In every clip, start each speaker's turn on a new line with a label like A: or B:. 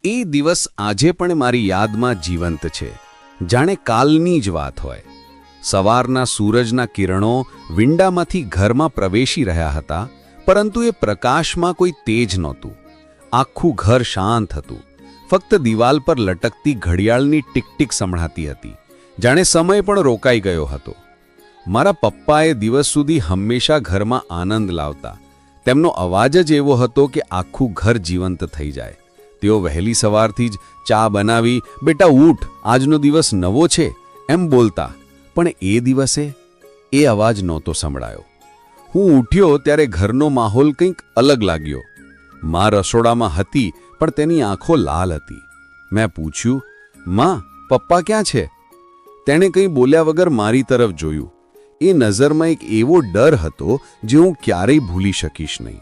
A: એ દિવસ આજે પણ મારી યાદમાં જીવંત છે, જાણે કાલની જ વાત હોય. સવારના સૂરજના કિરણો વિંડામાંથી ઘરમાં પ્રવેશી રહ્યા હતા, પરંતુ એ પ્રકાશમાં કોઈ તેજ નહોતું. આખું ઘર શાંત હતું. ફક્ત દિવાલ પર લટકતી ઘડિયાળની ટીક-ટીક સંભળાતી હતી, જાણે સમય પણ રોકાઈ ગયો હતો. મારા પપ્પાએ દિવસ સુધી હંમેશા ઘરમાં આનંદ લાવતા. તેમનો અવાજ જ એવો હતો કે આખું ઘર જીવંત થઈ જાય. તેઓ વહેલી સવારથી જ ચા બનાવી, "બેટા ઊઠ, આજનો દિવસ નવો છે," એમ બોલતા. પણ એ દિવસે એ અવાજ નહોતો સંભળાયો. હું ઉઠ્યો ત્યારે ઘરનો માહોલ કંઈક અલગ લાગ્યો. મા રસોડામાં હતી, પણ તેની આંખો લાલ હતી. મેં પૂછ્યું, "માં, પપ્પા ક્યાં છે?" તેણે કંઈ બોલ્યા વગર મારી તરફ જોયું. એ નજરમાં એક એવો ડર હતો જે હું ક્યારેય ભૂલી શકીશ નહીં.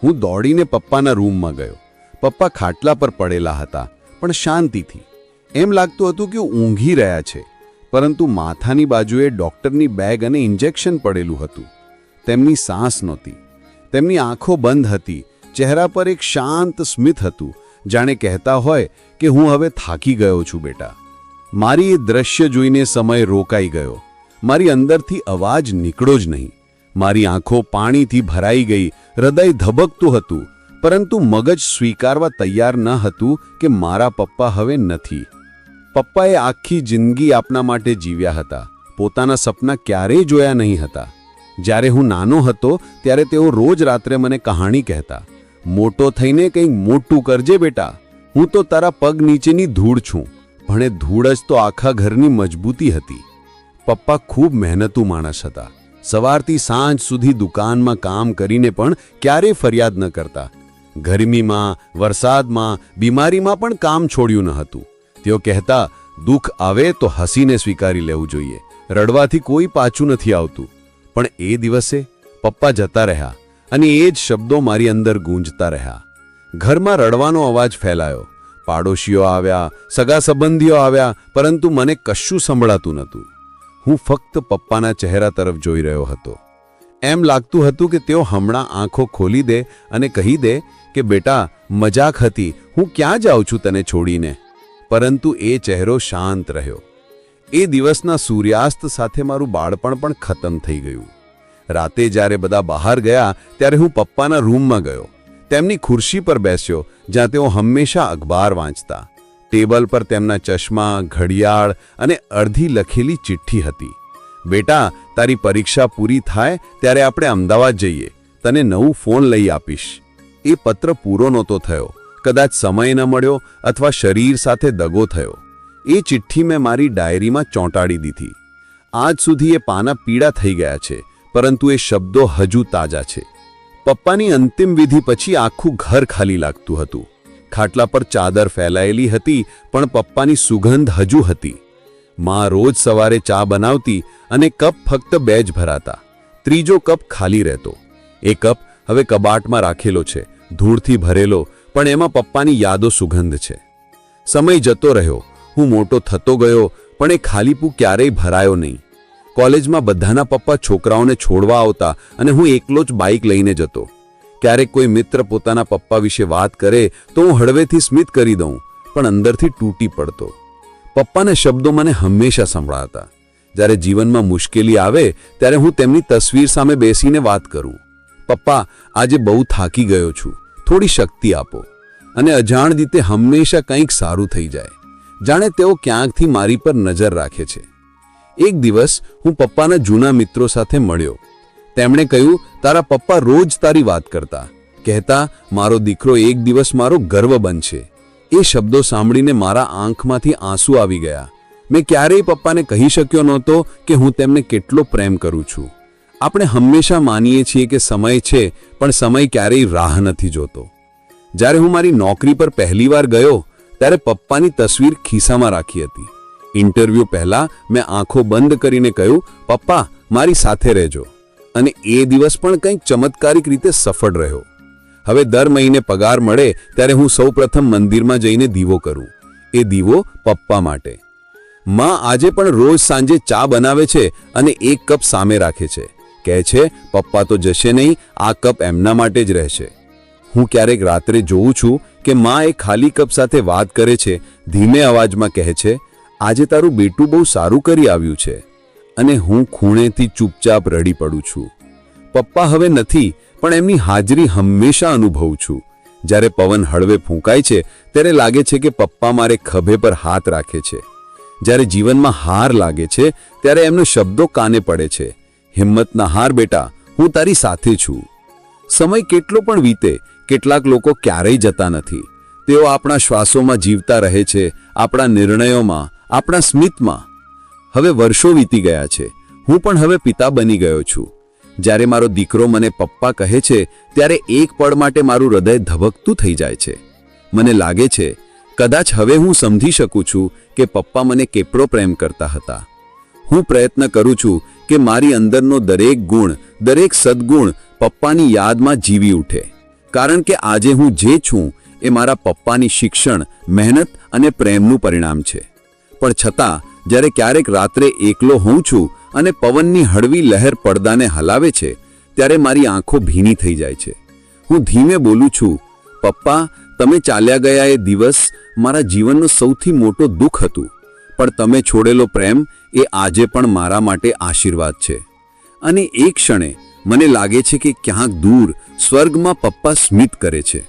A: હું દોડીને પપ્પાના રૂમમાં ગયો. પપ્પા ખાટલા પર પડેલા હતા, પણ શાંતિથી. એમ લાગતું હતું કે ઊંઘી રહ્યા છે, પરંતુ માથાની બાજુએ ડૉક્ટરની બેગ અને ઇન્જેક્શન પડેલું હતું. તેમની સાંસ નહોતી. તેમની આંખો બંધ હતી. ચહેરા પર એક શાંત સ્મિત હતું, જાણે કહેતા હોય કે હું હવે થાકી ગયો છું બેટા. મારી એ દ્રશ્ય જોઈને સમય રોકાઈ ગયો. મારી અંદરથી અવાજ નીકળ્યો જ નહીં. મારી આંખો પાણીથી ભરાઈ ગઈ. હૃદય ધબકતું હતું, પરંતુ મગજ સ્વીકારવા તૈયાર ન હતું કે મારા પપ્પા હવે નથી. પપ્પાએ આખી જિંદગી આપના માટે જીવ્યા હતા. પોતાના સપના ક્યારેય જોયા નહીં હતા. જ્યારે હું નાનો હતો ત્યારે તેઓ રોજ રાત્રે મને કહાણી કહેતા. "મોટો થઈને કંઈક મોટું કરજે બેટા. હું તો તારા પગ નીચેની ધૂળ છું." પણ એ ધૂળ જ તો આખા ઘરની મજબૂતી હતી. પપ્પા ખૂબ મહેનતુ માણસ હતા. સવારથી સાંજ સુધી દુકાનમાં કામ કરીને પણ ક્યારેય ફરિયાદ ન કરતા. ગરમીમાં, વરસાદમાં, બીમારીમાં પણ કામ છોડ્યું ન હતું. તેઓ કહેતા, "દુઃખ આવે તો હસીને સ્વીકારી લેવું જોઈએ. રડવાથી કોઈ પાછું નથી આવતું." પણ એ દિવસે પપ્પા જતા રહ્યા, અને એ જ શબ્દો મારી અંદર ગૂંજતા રહ્યા. ઘરમાં રડવાનો અવાજ ફેલાયો. પાડોશીઓ આવ્યા, સગા સંબંધીઓ આવ્યા, પરંતુ મને કશું સંભળાતું નહોતું. હું ફક્ત પપ્પાના ચહેરા તરફ જોઈ રહ્યો હતો. એમ લાગતું હતું કે તેઓ હમણાં આંખો ખોલી દે અને કહી દે કે "બેટા, મજાક હતી, હું ક્યાં જાઉં છું તને છોડીને." પરંતુ એ ચહેરો શાંત રહ્યો. એ દિવસના સૂર્યાસ્ત સાથે મારું બાળપણ પણ ખતમ થઈ ગયું. રાતે જ્યારે બધા બહાર ગયા ત્યારે હું પપ્પાના રૂમમાં ગયો. તેમની ખુરશી પર બેસ્યો, જ્યાં તેઓ હંમેશા અખબાર વાંચતા. ટેબલ પર તેમના ચશ્મા, ઘડિયાળ અને અડધી લખેલી ચિઠ્ઠી હતી. "બેટા, તારી પરીક્ષા પૂરી થાય ત્યારે આપણે અમદાવાદ જઈએ. તને નવું ફોન લઈ આપીશ." એ પત્ર પૂરો નહોતો થયો. કદાચ સમય ન મળ્યો અથવા શરીર સાથે દગો થયો. એ ચિઠ્ઠી મેં મારી ડાયરીમાં ચોંટાડી દીધી. આજ સુધી એ પાના પીળા થઈ ગયા છે, પરંતુ એ શબ્દો હજુ તાજા છે. પપ્પાની અંતિમ વિધિ પછી આખું ઘર ખાલી લાગતું હતું. ખાટલા પર ચાદર ફેલાયેલી હતી, પણ પપ્પાની સુગંધ હજુ હતી. મા રોજ સવારે ચા બનાવતી, અને કપ ફક્ત 2 જ ભરાતા. ત્રીજો કપ ખાલી રહેતો. એ કપ હવે કબાટમાં રાખેલો છે, ધૂળથી ભરેલો, પણ એમાં પપ્પાની યાદો સુગંધ છે. સમય જતો રહ્યો. હું મોટો થતો ગયો, પણ એ ખાલીપું ક્યારેય ભરાયો નહીં. કોલેજમાં બધાના પપ્પા છોકરાઓને છોડવા આવતા, અને હું એકલો જ બાઇક લઈને જતો. ક્યારેક કોઈ મિત્ર પોતાના પપ્પા વિશે વાત કરે તો હું હળવેથી સ્મિત કરી દઉં, પણ અંદરથી તૂટી પડતો. પપ્પાના શબ્દો મને હંમેશા સંભળાતા. જ્યારે જીવનમાં મુશ્કેલી આવે ત્યારે હું તેમની તસવીર સામે બેસીને વાત કરું. "પપ્પા, આજે બહુ થાકી ગયો છું, થોડી શક્તિ આપો." અને અજાણ રીતે હંમેશા કંઈક સારું થઈ જાય, જાણે તેઓ ક્યાંકથી મારી પર નજર રાખે છે. એક દિવસ હું પપ્પાના જૂના મિત્રો સાથે મળ્યો. તેમણે કહ્યું, "તારા પપ્પા રોજ તારી વાત કરતા, કહેતા, 'મારો દીકરો એક દિવસ મારો ગર્વ બનશે.'" એ શબ્દો સાંભળીને મારા આંખમાંથી આંસુ આવી ગયા. મેં ક્યારેય પપ્પાને કહી શક્યો નહોતો કે હું તેમને કેટલો પ્રેમ કરું છું. આપણે હંમેશા માનીએ છીએ કે સમય છે, પણ સમય ક્યારેય રાહ નથી જોતો. જ્યારે હું મારી નોકરી પર પહેલીવાર ગયો ત્યારે પપ્પાની તસવીર ખિસ્સામાં રાખી હતી. ઇન્ટરવ્યૂ પહેલાં મેં આંખો બંધ કરીને કહ્યું, "પપ્પા, મારી સાથે રહેજો." અને એ દિવસ પણ કંઈક ચમત્કારિક રીતે સફળ રહ્યો. હવે દર મહિને પગાર મળે ત્યારે હું સૌપ્રથમ મંદિરમાં જઈને દીવો કરું. એ દીવો પપ્પા માટે. મા આજે પણ રોજ સાંજે ચા બનાવે છે અને એક કપ સામે રાખે છે. કહે છે, "પપ્પા તો જશે નહીં, આ કપ એમના માટે જ રહેશે." હું ક્યારેક રાત્રે જોઉં છું કે માં એ ખાલી કપ સાથે વાત કરે છે, ધીમે અવાજમાં કહે છે, આજે તારું બેટું બહુ સારું કરી આવ્યું છે. અને હું ખૂણેથી ચૂપચાપ રડી પડું છું. પપ્પા હવે નથી, પણ એમની હાજરી હંમેશા અનુભવું છું. જ્યારે પવન હળવે ફૂંકાય છે ત્યારે લાગે છે કે પપ્પા મારે ખભે પર હાથ રાખે છે. જ્યારે જીવનમાં હાર લાગે છે ત્યારે એમનો શબ્દો કાને પડે છે, હિંમત ના હાર બેટા, હું તારી સાથે છું. સમય કેટલો પણ વીતે, કેટલાક લોકો ક્યારેય જતા નથી. તેઓ આપણા શ્વાસોમાં જીવતા રહે છે, આપણા નિર્ણયોમાં, આપણા સ્મિતમાં. હવે વર્ષો વીતી ગયા છે. હું પણ હવે પિતા બની ગયો છું. જ્યારે મારો દીકરો મને પપ્પા કહે છે ત્યારે એક પળ માટે મારું હૃદય ધબકતું થઈ જાય છે. મને લાગે છે કદાચ હવે હું સમજી શકું છું કે પપ્પા મને કેટલો પ્રેમ કરતા હતા. હું પ્રયત્ન કરું છું કે મારી અંદરનો દરેક ગુણ, દરેક સદ્ગુણ પપ્પાની યાદમાં જીવી ઉઠે. કારણ કે આજે હું જે છું એ મારા પપ્પાની શિક્ષણ, મહેનત અને પ્રેમનું પરિણામ છે. પણ છતાં જ્યારે ક્યારેક રાત્રે એકલો હોઉં છું અને પવનની હળવી લહેર પડદાને હલાવે છે ત્યારે મારી આંખો ભીની થઈ જાય છે. હું ધીમે બોલું છું, પપ્પા, તમે ચાલ્યા ગયા એ દિવસ મારા જીવનનો સૌથી મોટો દુઃખ હતું, પણ તમે છોડેલો પ્રેમ એ આજે પણ મારા માટે આશીર્વાદ છે. અને એ ક્ષણે મને લાગે છે કે ક્યાંક દૂર સ્વર્ગમાં પપ્પા સ્મિત કરે છે.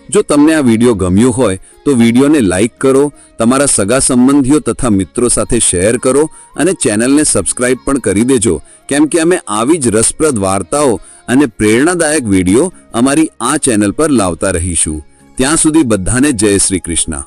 A: જો તમને આ વિડીયો ગમ્યો હોય તો વિડીયોને લાઈક કરો, તમારા સગા સંબંધીઓ તથા મિત્રો સાથે શેર કરો અને ચેનલને સબસ્ક્રાઇબ પણ કરી દેજો, કેમ કે અમે આવી જ રસપ્રદ વાર્તાઓ અને પ્રેરણાદાયક વિડીયો અમારી આ ચેનલ પર લાવતા રહીશું. ત્યાં સુધી બધાને જય શ્રી કૃષ્ણ.